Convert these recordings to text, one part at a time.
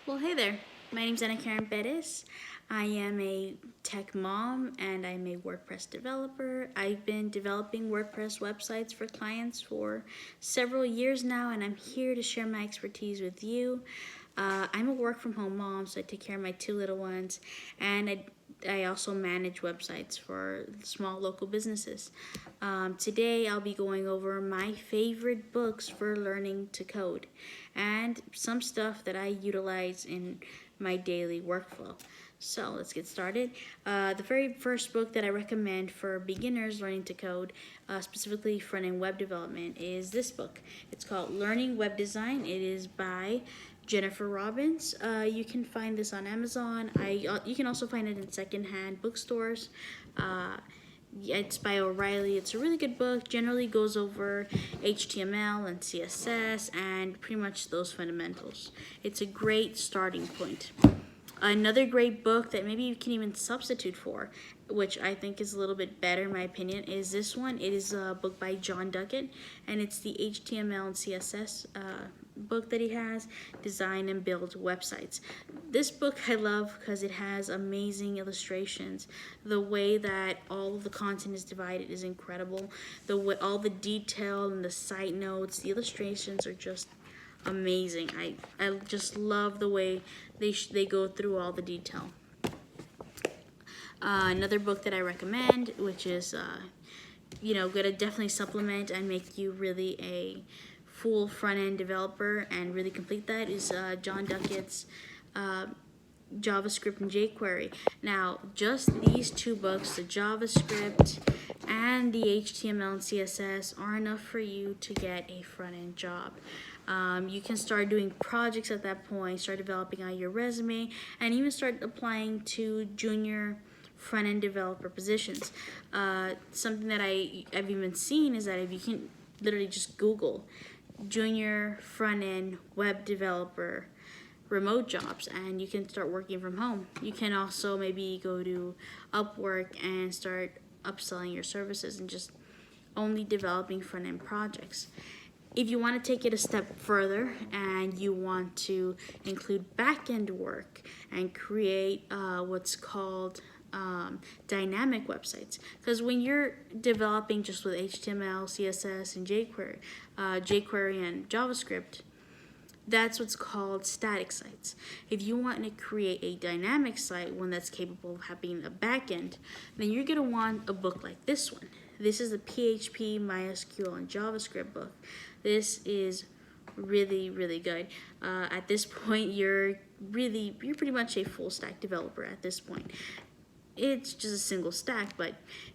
Well, hey there. My name's Anna Karen Bettis. I am a tech mom and I'm a WordPress developer. I've been developing WordPress websites for clients for several years now, and I'm here to share my expertise with you. I'm a work from home mom, so I take care of my two little ones, and I also manage websites for small local businesses. Today I'll be going over my favorite books for learning to code and some stuff that I utilize in my daily workflow. So let's get started. The very first book that I recommend for beginners learning to code, specifically front-end web development, is this book. It's called Learning Web Design. It is by Jennifer Robbins. You can find this on Amazon. You can also find it in secondhand bookstores. It's by O'Reilly. It's a really good book. Generally goes over HTML and CSS and pretty much those fundamentals. It's a great starting point. Another great book that maybe you can even substitute for, which I think is a little bit better in my opinion, is this one. It is a book by John Duckett, and it's the HTML and CSS book that he has, Design and Build Websites. This book I love because it has amazing illustrations. The way that all of the content is divided is incredible. The way all the detail and the site notes, the illustrations are just amazing. I just love the way they go through all the detail. Another book that I recommend, which is gonna definitely supplement and make you really a full front-end developer and really complete that, is John Duckett's JavaScript and jQuery. Now, just these two books, the JavaScript and the HTML and CSS, are enough for you to get a front-end job. You can start doing projects at that point, start developing out your resume, and even start applying to junior front-end developer positions. Something that I've even seen is that if you can literally just Google junior front-end web developer remote jobs, and you can start working from home. You can also maybe go to Upwork and start upselling your services and just only developing front-end projects. If you want to take it a step further and you want to include back-end work and create what's called dynamic websites, because when you're developing just with HTML, CSS, and jQuery and JavaScript, that's what's called static sites. If you want to create a dynamic site, one that's capable of having a backend, then you're going to want a book like this one. This is the PHP, MySQL, and JavaScript book. This is really, really good. At this point, you're pretty much a full stack developer at this point. It's just a single stack, but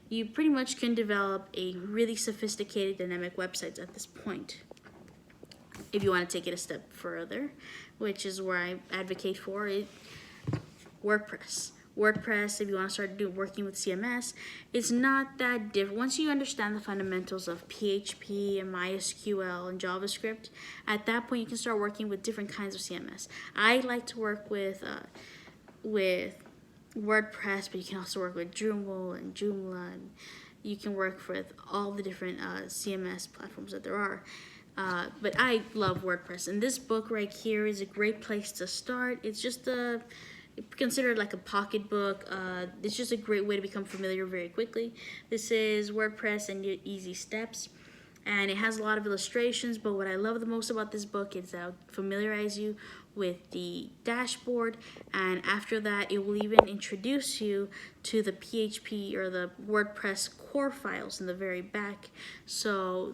you pretty much can develop a really sophisticated dynamic websites at this point. If you want to take it a step further, which is where I advocate for it, WordPress. WordPress, if you want to start working with CMS, it's not that different. Once you understand the fundamentals of PHP and MySQL and JavaScript, at that point you can start working with different kinds of CMS. I like to work with WordPress, but you can also work with Drupal and Joomla, and you can work with all the different CMS platforms that there are. But I love WordPress, and this book right here is a great place to start. It's just considered like a pocket book. It's just a great way to become familiar very quickly. This is WordPress and Easy Steps, and it has a lot of illustrations, but what I love the most about this book is that it'll familiarize you with the dashboard, and after that it will even introduce you to the PHP or the WordPress core files in the very back. So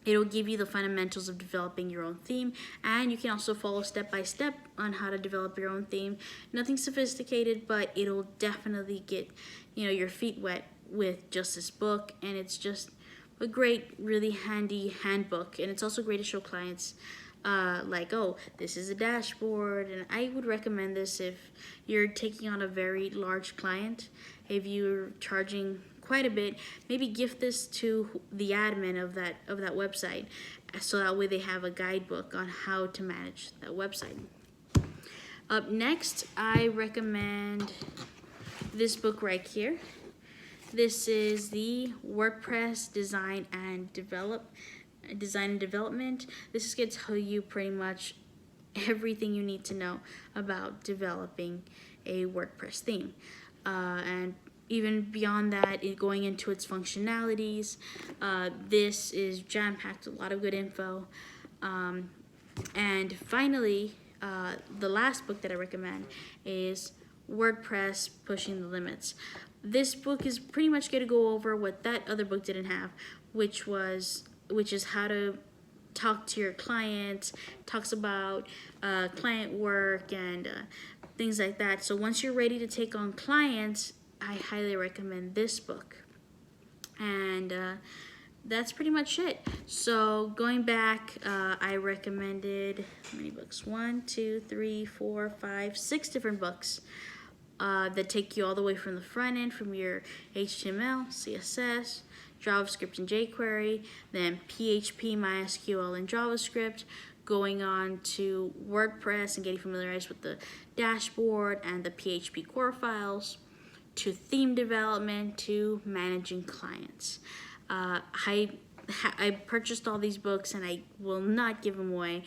it'll give you the fundamentals of developing your own theme, and you can also follow step by step on how to develop your own theme. Nothing sophisticated, but it'll definitely get your feet wet with just this book, and it's just a great, really handy handbook. And it's also great to show clients like, oh, this is a dashboard. And I would recommend this if you're taking on a very large client. If you're charging quite a bit, maybe gift this to the admin of that website, so that way they have a guidebook on how to manage that website. Up next, I recommend this book right here. This is the WordPress Design and Development. This is going to tell you pretty much everything you need to know about developing a WordPress theme. And even beyond that, going into its functionalities, this is jam-packed with a lot of good info. And finally, the last book that I recommend is WordPress Pushing the Limits. This book is pretty much going to go over what that other book didn't have, which is how to talk to your clients, talks about client work and things like that. So once you're ready to take on clients, I highly recommend this book. And that's pretty much it. So going back, I recommended how many books? 1, 2, 3, 4, 5, 6 different books that take you all the way from the front end, from your HTML, CSS, JavaScript and jQuery, then PHP, MySQL, and JavaScript, going on to WordPress and getting familiarized with the dashboard and the PHP core files, to theme development, to managing clients. I purchased all these books and I will not give them away.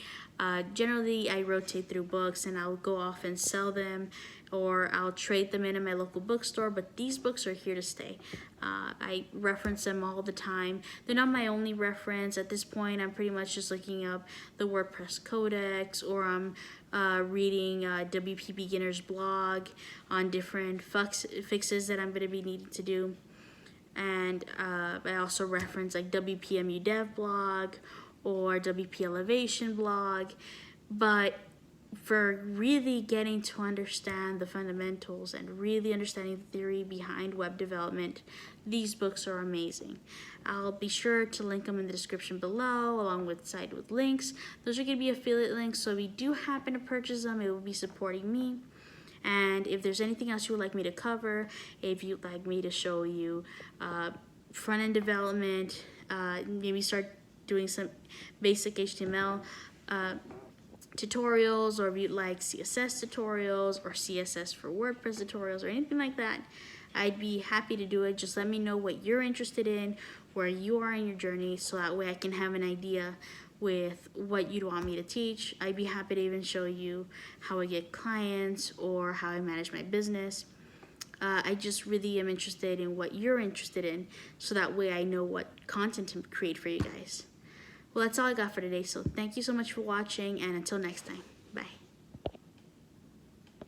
Generally, I rotate through books and I'll go off and sell them, or I'll trade them in my local bookstore, but these books are here to stay. I reference them all the time. They're not my only reference. At this point, I'm pretty much just looking up the WordPress Codex, or I'm reading WP Beginner's blog on different fixes that I'm going to be needing to do. And I also reference like WPMU Dev blog or WP Elevation blog. But for really getting to understand the fundamentals and really understanding the theory behind web development, these books are amazing. I'll be sure to link them in the description below, along with site with links. Those are going to be affiliate links, so if you do happen to purchase them, it will be supporting me. And if there's anything else you would like me to cover, if you'd like me to show you front-end development, maybe start doing some basic HTML tutorials, or if you'd like CSS tutorials or CSS for WordPress tutorials or anything like that, I'd be happy to do it. Just let me know what you're interested in, where you are in your journey, so that way I can have an idea with what you'd want me to teach. I'd be happy to even show you how I get clients or how I manage my business. I just really am interested in what you're interested in, so that way I know what content to create for you guys. Well, that's all I got for today, so thank you so much for watching, and until next time.